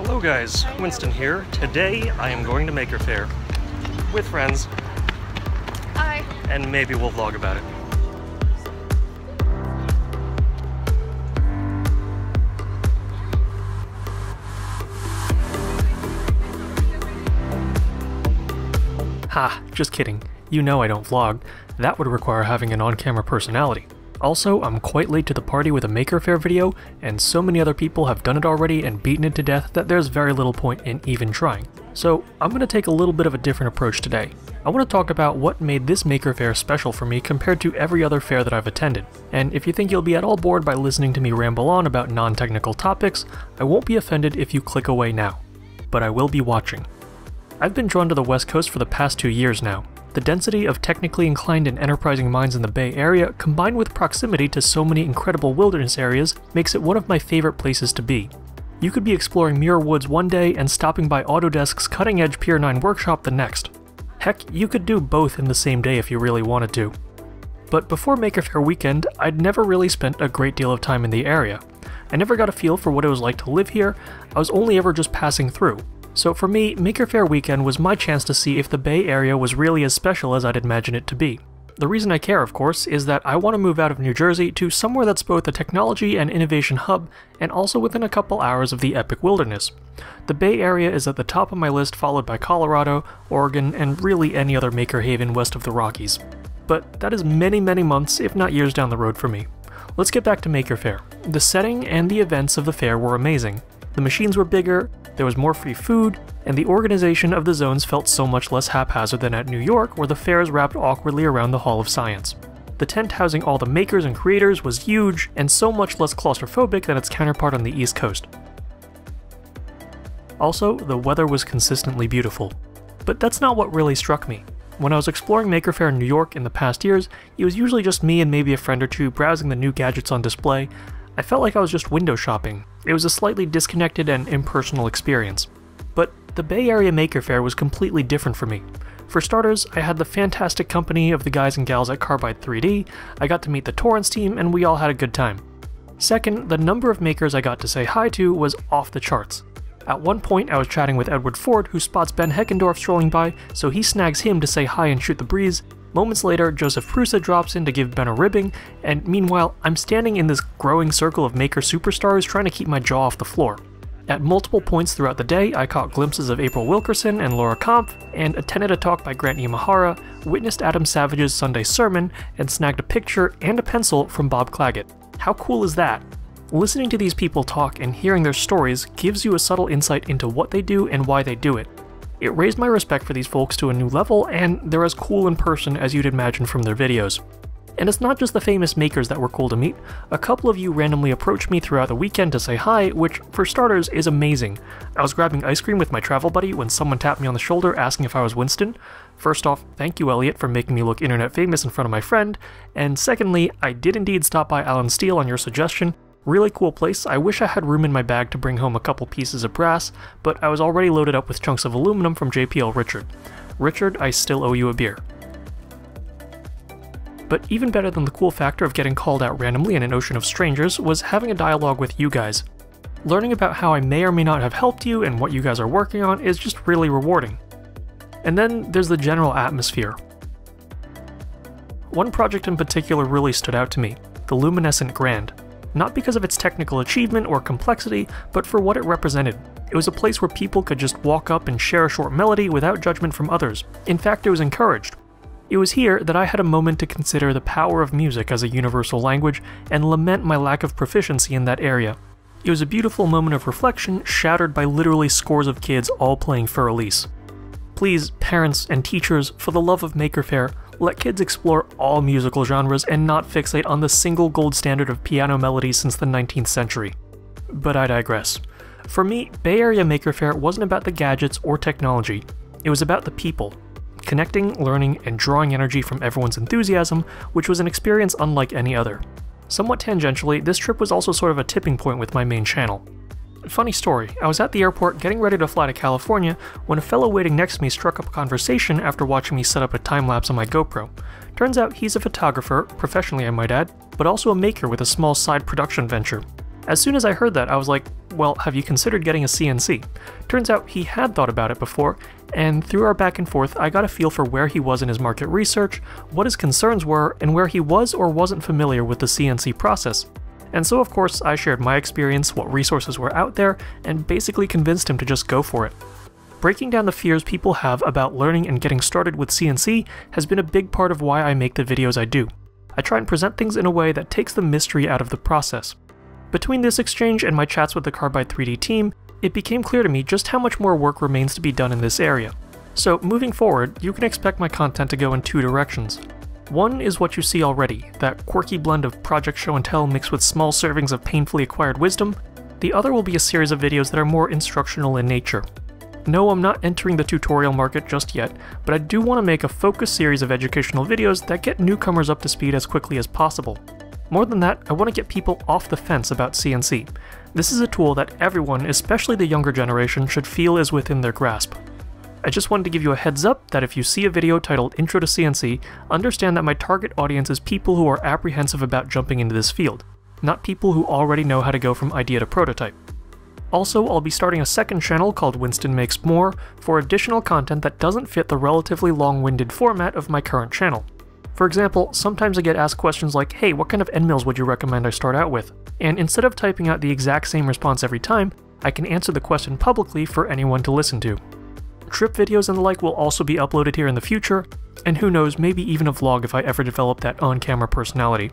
Hello guys, Winston here. Today I am going to MakerFaire with friends. Hi. And maybe we'll vlog about it. Ha, just kidding. You know I don't vlog. That would require having an on-camera personality. Also, I'm quite late to the party with a MakerFaire video, and so many other people have done it already and beaten it to death that there's very little point in even trying. So I'm going to take a little bit of a different approach today. I want to talk about what made this MakerFaire special for me compared to every other fair that I've attended. And if you think you'll be at all bored by listening to me ramble on about non-technical topics, I won't be offended if you click away now. But I will be watching. I've been drawn to the West Coast for the past 2 years now. The density of technically inclined and enterprising minds in the Bay Area, combined with proximity to so many incredible wilderness areas, makes it one of my favorite places to be. You could be exploring Muir Woods one day and stopping by Autodesk's cutting-edge Pier 9 workshop the next. Heck, you could do both in the same day if you really wanted to. But before MakerFaire weekend, I'd never really spent a great deal of time in the area. I never got a feel for what it was like to live here. I was only ever just passing through. So for me, MakerFaire weekend was my chance to see if the Bay Area was really as special as I'd imagine it to be. The reason I care, of course, is that I want to move out of New Jersey to somewhere that's both a technology and innovation hub, and also within a couple hours of the epic wilderness. The Bay Area is at the top of my list, followed by Colorado, Oregon, and really any other maker haven west of the Rockies. But that is many, many months, if not years down the road for me. Let's get back to MakerFaire. The setting and the events of the fair were amazing. The machines were bigger, there was more free food, and the organization of the zones felt so much less haphazard than at New York, where the fairs wrapped awkwardly around the Hall of Science. The tent housing all the makers and creators was huge, and so much less claustrophobic than its counterpart on the East Coast. Also, the weather was consistently beautiful. But that's not what really struck me. When I was exploring MakerFaire in New York in the past years, it was usually just me and maybe a friend or two browsing the new gadgets on display. I felt like I was just window shopping. It was a slightly disconnected and impersonal experience. But the Bay Area MakerFaire was completely different for me. For starters, I had the fantastic company of the guys and gals at Carbide 3D, I got to meet the Torrance team, and we all had a good time. Second, the number of makers I got to say hi to was off the charts. At one point, I was chatting with Edward Ford, who spots Ben Heckendorf strolling by, so he snags him to say hi and shoot the breeze. Moments later, Joseph Prusa drops in to give Ben a ribbing, and meanwhile, I'm standing in this growing circle of maker superstars trying to keep my jaw off the floor. At multiple points throughout the day, I caught glimpses of April Wilkerson and Laura Kampf, and attended a talk by Grant Imahara, witnessed Adam Savage's Sunday sermon, and snagged a picture and a pencil from Bob Claggett. How cool is that? Listening to these people talk and hearing their stories gives you a subtle insight into what they do and why they do it. It raised my respect for these folks to a new level, and they're as cool in person as you'd imagine from their videos. And it's not just the famous makers that were cool to meet. A couple of you randomly approached me throughout the weekend to say hi, which, for starters, is amazing. I was grabbing ice cream with my travel buddy when someone tapped me on the shoulder asking if I was Winston. First off, thank you, Elliot, for making me look internet famous in front of my friend. And secondly, I did indeed stop by Alan Steele on your suggestion. Really cool place. I wish I had room in my bag to bring home a couple pieces of brass, but I was already loaded up with chunks of aluminum from JPL Richard. Richard, I still owe you a beer. But even better than the cool factor of getting called out randomly in an ocean of strangers was having a dialogue with you guys. Learning about how I may or may not have helped you and what you guys are working on is just really rewarding. And then there's the general atmosphere. One project in particular really stood out to me, the Luminescent Grand. Not because of its technical achievement or complexity, but for what it represented. It was a place where people could just walk up and share a short melody without judgment from others. In fact, it was encouraged. It was here that I had a moment to consider the power of music as a universal language and lament my lack of proficiency in that area. It was a beautiful moment of reflection, shattered by literally scores of kids all playing Fur Elise. Please, parents and teachers, for the love of MakerFaire, let kids explore all musical genres and not fixate on the single gold standard of piano melodies since the 19th century. But I digress. For me, Bay Area MakerFaire wasn't about the gadgets or technology. It was about the people. Connecting, learning, and drawing energy from everyone's enthusiasm, which was an experience unlike any other. Somewhat tangentially, this trip was also sort of a tipping point with my main channel. Funny story, I was at the airport getting ready to fly to California when a fellow waiting next to me struck up a conversation after watching me set up a time-lapse on my GoPro. Turns out he's a photographer, professionally I might add, but also a maker with a small side production venture. As soon as I heard that, I was like, well, have you considered getting a CNC? Turns out he had thought about it before, and through our back and forth, I got a feel for where he was in his market research, what his concerns were, and where he was or wasn't familiar with the CNC process. And so of course, I shared my experience, what resources were out there, and basically convinced him to just go for it. Breaking down the fears people have about learning and getting started with CNC has been a big part of why I make the videos I do. I try and present things in a way that takes the mystery out of the process. Between this exchange and my chats with the Carbide 3D team, it became clear to me just how much more work remains to be done in this area. So moving forward, you can expect my content to go in two directions. One is what you see already, that quirky blend of project show and tell mixed with small servings of painfully acquired wisdom. The other will be a series of videos that are more instructional in nature. No, I'm not entering the tutorial market just yet, but I do want to make a focused series of educational videos that get newcomers up to speed as quickly as possible. More than that, I want to get people off the fence about CNC. This is a tool that everyone, especially the younger generation, should feel is within their grasp. I just wanted to give you a heads up that if you see a video titled Intro to CNC, understand that my target audience is people who are apprehensive about jumping into this field, not people who already know how to go from idea to prototype. Also, I'll be starting a second channel called Winston Makes More for additional content that doesn't fit the relatively long-winded format of my current channel. For example, sometimes I get asked questions like, hey, what kind of end mills would you recommend I start out with? And instead of typing out the exact same response every time, I can answer the question publicly for anyone to listen to. Trip videos and the like will also be uploaded here in the future, and who knows, maybe even a vlog if I ever develop that on-camera personality.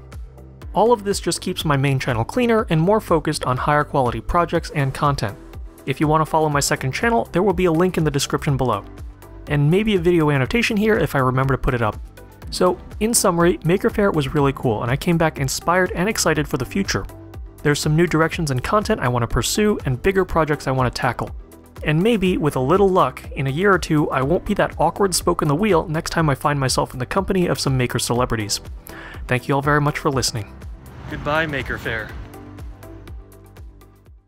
All of this just keeps my main channel cleaner and more focused on higher quality projects and content. If you want to follow my second channel, there will be a link in the description below. And maybe a video annotation here if I remember to put it up. So, in summary, MakerFaire was really cool and I came back inspired and excited for the future. There's some new directions and content I want to pursue and bigger projects I want to tackle. And maybe, with a little luck, in a year or two, I won't be that awkward spoke in the wheel next time I find myself in the company of some maker celebrities. Thank you all very much for listening. Goodbye, MakerFaire.